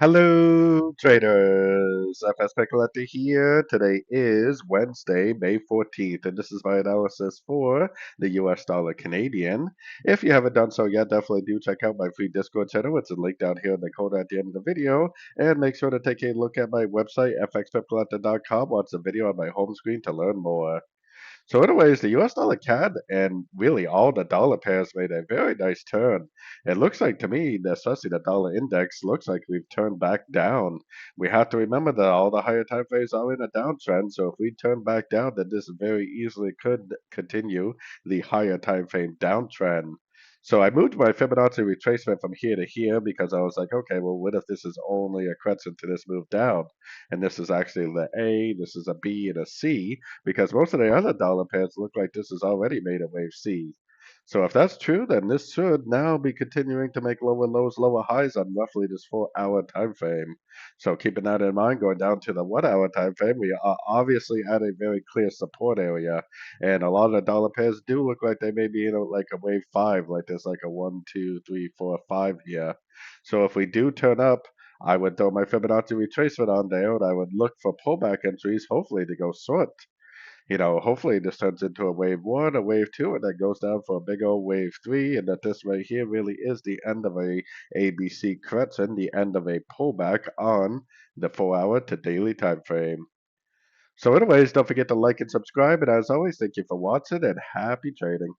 Hello, traders. FX Pip Collector here. Today is Wednesday, May 14th, and this is my analysis for the US dollar Canadian. If you haven't done so yet, definitely do check out my free Discord channel. It's a link down here in the corner at the end of the video. And make sure to take a look at my website, fxpipcollector.com. Watch the video on my home screen to learn more. So, anyways, the US dollar CAD and really all the dollar pairs made a very nice turn. It looks like to me, especially the dollar index, looks like we've turned back down. We have to remember that all the higher time frames are in a downtrend. So, if we turn back down, then this very easily could continue the higher time frame downtrend. So I moved my Fibonacci retracement from here to here because I was like, okay, well, what if this is only a correction to this move down? And this is actually the A, this is a B, and a C because most of the other dollar pairs look like this has already made a wave C. So if that's true, then this should now be continuing to make lower lows, lower highs on roughly this 4-hour time frame. So keeping that in mind, going down to the 1-hour time frame, we are obviously at a very clear support area, and a lot of the dollar pairs do look like they may be in like a wave five, like there's like a 1, 2, 3, 4, 5 here. So if we do turn up, I would throw my Fibonacci retracement on there, and I would look for pullback entries, hopefully to go short. Hopefully this turns into a wave one, a wave two, and then goes down for a big old wave three, and that this right here really is the end of a ABC correction, the end of a pullback on the 4-hour to daily time frame. So anyways, don't forget to like and subscribe, and as always, thank you for watching and happy trading.